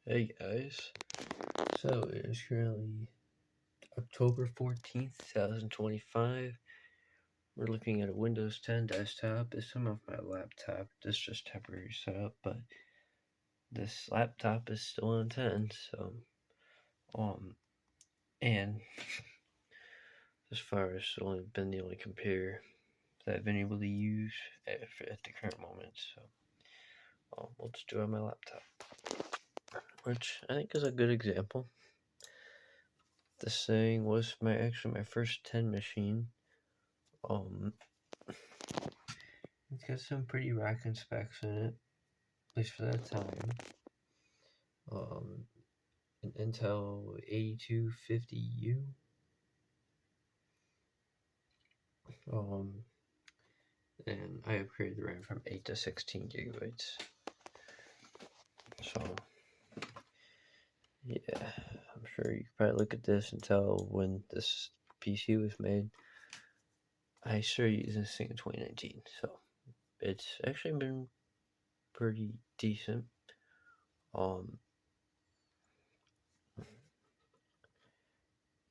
Hey guys, so it is currently October 14th, 2025. We're looking at a Windows 10 desktop. This time off my laptop. This just temporary setup, but this laptop is still on 10, so and as far as only been the only computer that I've been able to use at the current moment, so we'll just do it on my laptop, which I think is a good example. This thing was my first 10 machine. It's got some pretty rockin' specs in it, at least for that time. An Intel 8250U. And I upgraded the RAM from 8 to 16 gigabytes. So, yeah, I'm sure you could probably look at this and tell when this PC was made. I started using this thing in 2019, so it's actually been pretty decent.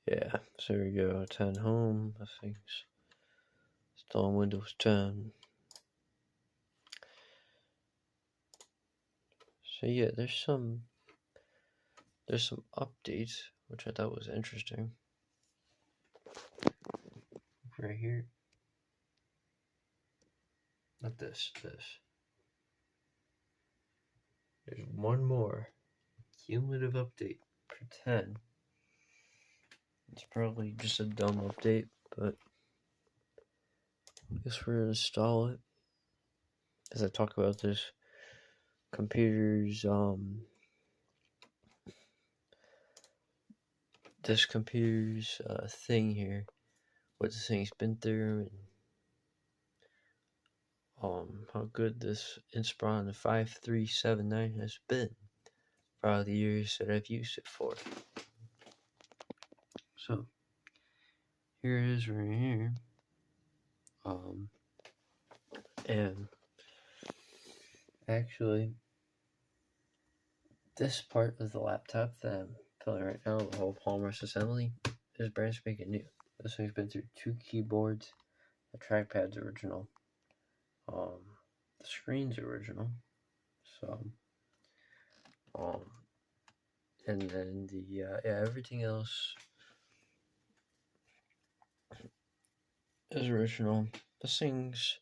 Yeah, so there we go, 10 home, I think still on Windows 10. So yeah, there's some updates which I thought was interesting. Right here. Not this. There's one more cumulative update for 10. It's probably just a dumb update, but I guess we're gonna install it. As I talk about this computer's thing here, what this thing's been through, and how good this Inspiron 5379 has been for all the years that I've used it for. So here it is right here. And actually, this part of the laptop that I'm filling right now, the whole palm rest assembly, is brand spanking new. This thing's been through 2 keyboards, the trackpad's original, the screen's original, so, and then everything else is original. This thing's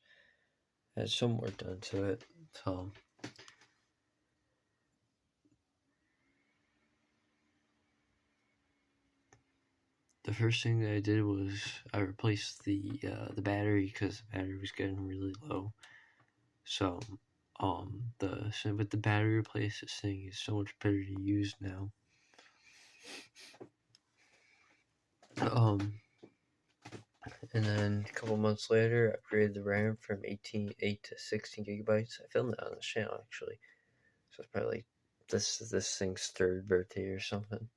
had some work done to it, so the first thing that I did was I replaced the battery because the battery was getting really low. So with the battery replaced, this thing is so much better to use now. And then a couple months later, I upgraded the RAM from 8 to 16 gigabytes. I filmed it on the channel actually, so it's probably this thing's 3rd birthday or something.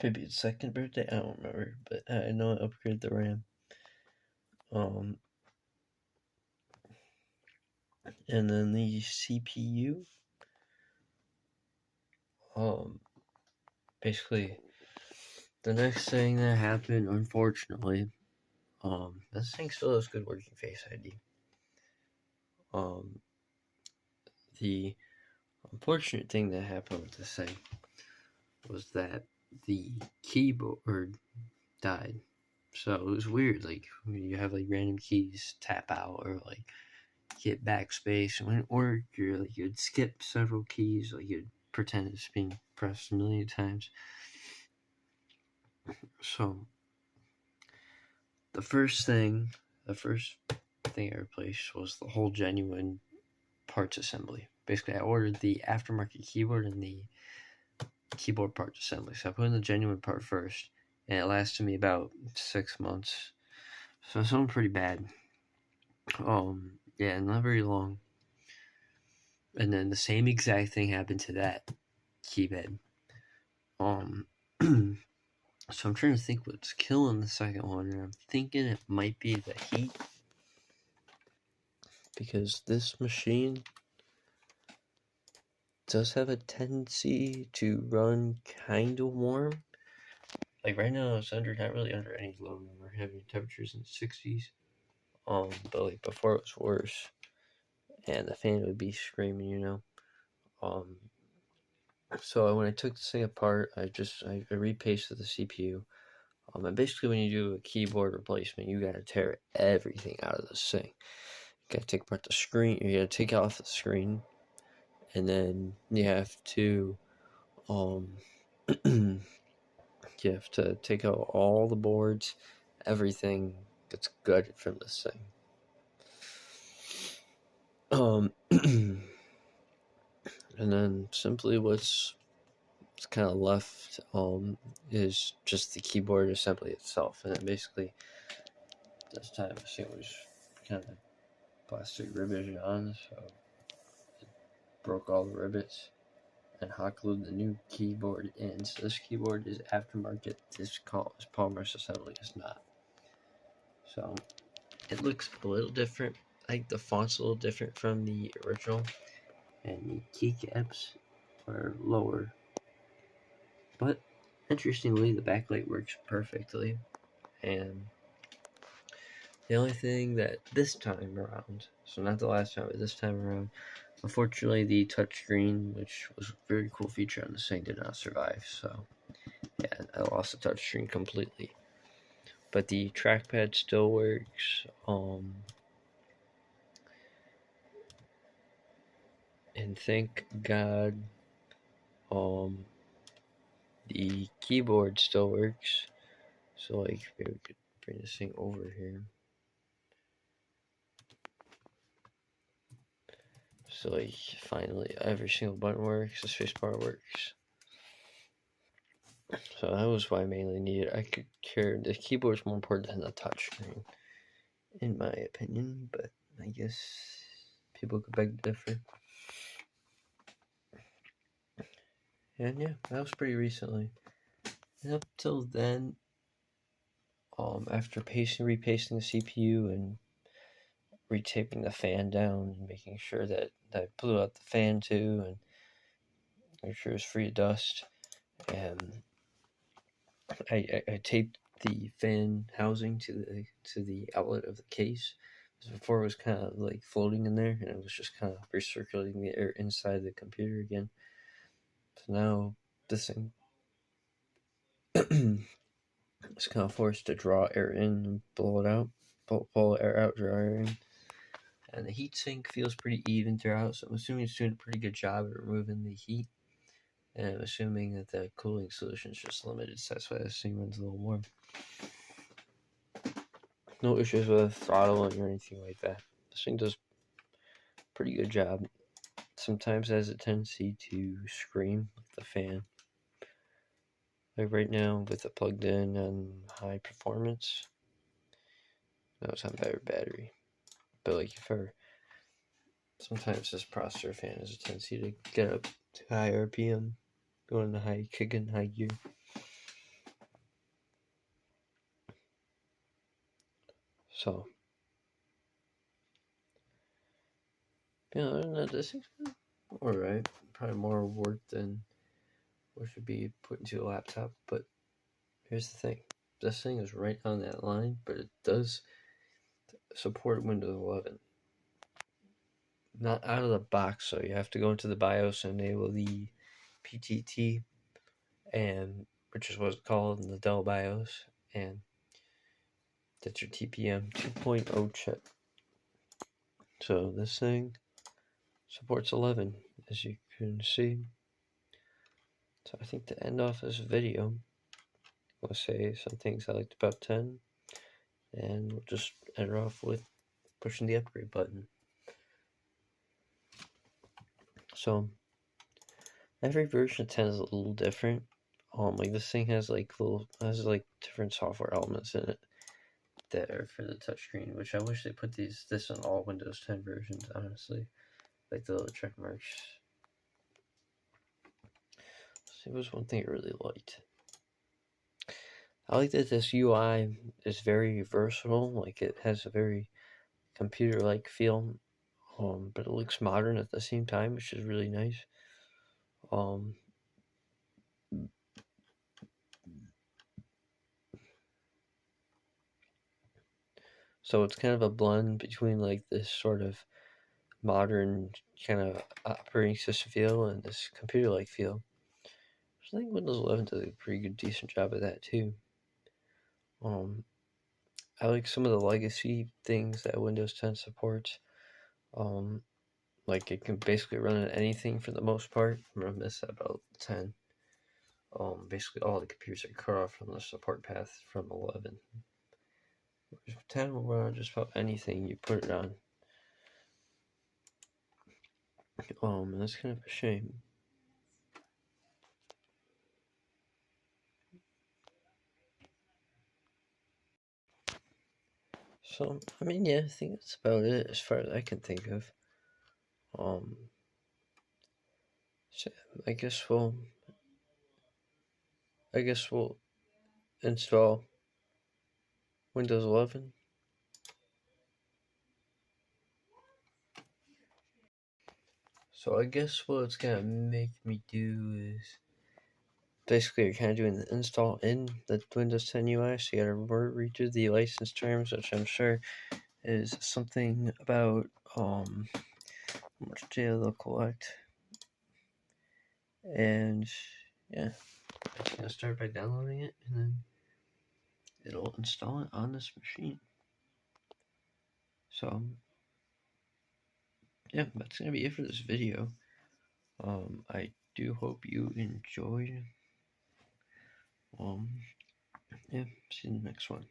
Maybe its 2nd birthday. I don't remember, but I know I upgraded the RAM. And then the CPU. Basically, the next thing that happened, unfortunately, this thing still has good working Face ID. The unfortunate thing that happened with this thing was that the keyboard died. So it was weird, like when you have like random keys tap out or like hit backspace, and when it worked, you'd skip several keys, like you'd pretend it's being pressed a million times. So the first thing I replaced was the whole genuine parts assembly. Basically, I ordered the aftermarket keyboard and the keyboard parts assembly. So I put in the genuine part first, and it lasted me about 6 months. So it's something pretty bad. Yeah, not very long. And then the same exact thing happened to that keypad. So I'm trying to think what's killing the second one, and I'm thinking it might be the heat. Because this machine does have a tendency to run kind of warm. Like right now, it's not really under any low. We're having temperatures in the 60s. But like before, it was worse, and the fan would be screaming, you know. So when I took this thing apart, I repasted the CPU. And basically, when you do a keyboard replacement, you gotta tear everything out of this thing. You gotta take apart the screen. You gotta take off the screen, and then you have to you have to take out all the boards, everything gets gutted from this thing. And then simply what's kind of left is just the keyboard assembly itself, and then basically this time I see it was kind of plastic ribbon on, so it broke all the rivets and hot glued the new keyboard in. So this keyboard is aftermarket. This Palmer's assembly is not. So it looks a little different. Like the font's a little different from the original, and the keycaps are lower. But interestingly, the backlight works perfectly, and the only thing that this time around, so not the last time, but this time around, unfortunately the touchscreen, which was a very cool feature on this thing, did not survive. So yeah, I lost the touchscreen completely. But the trackpad still works. And thank God, the keyboard still works. So like, maybe we could bring this thing over here. So like, finally, every single button works. The spacebar works. So that was why I mainly needed. I could care. The keyboard's more important than the touchscreen, in my opinion. But I guess people could beg to differ. And yeah, that was pretty recently. And up till then, after repasting the CPU and retaping the fan down and making sure that I blew out the fan too and make sure it was free of dust, and I taped the fan housing to the outlet of the case. Because before it was kind of like floating in there, and it was just kind of recirculating the air inside the computer again. So now this thing is kind of forced to draw air in and blow it out, pull air out, draw air in. And the heatsink feels pretty even throughout, so I'm assuming it's doing a pretty good job at removing the heat. And I'm assuming that the cooling solution is just limited, so that's why this thing runs a little warm. No issues with throttling or anything like that. This thing does a pretty good job. Sometimes it has a tendency to scream like the fan. Like right now, with it plugged in on high performance, that was on better battery. But like sometimes this processor fan has a tendency to get up to high RPM, going to kicking high gear. So, yeah, other than that, this thing's alright. Probably more work than what should be put into a laptop. But here's the thing: this thing is right on that line, but it does support Windows 11. Not out of the box, so you have to go into the BIOS and enable the PTT, and which is what it's called in the Dell BIOS, and that's your TPM 2.0 chip. So this thing supports 11, as you can see. So I think to end off this video, I'll say some things I liked about 10, and we'll just end it off with pushing the upgrade button. So every version of 10 is a little different. Like this thing has like different software elements in it that are for the touchscreen, which I wish they put this on all Windows 10 versions, honestly. Like the little check marks. So it was one thing I really liked. I like that this UI is very versatile. Like it has a very computer-like feel, but it looks modern at the same time, which is really nice. So it's kind of a blend between like this sort of modern kind of operating system feel and this computer-like feel. I think Windows 11 does a pretty good, decent job of that too. I like some of the legacy things that Windows 10 supports. Like it can basically run on anything for the most part. I'm gonna miss that about 10. Basically all the computers are cut off from the support path from 11. 10 will run on just about anything you put it on. And that's kind of a shame. So, I mean, yeah, I think that's about it as far as I can think of. So I guess we'll install Windows 11. So I guess what it's gonna make me do is basically you're kind of doing the install in the Windows 10 UI, so you gotta redo the license terms, which I'm sure is something about how much data they'll collect. And yeah, I'm just gonna start by downloading it, and then it'll install it on this machine. So yeah, that's gonna be it for this video. I do hope you enjoyed. Yeah, see you in the next one.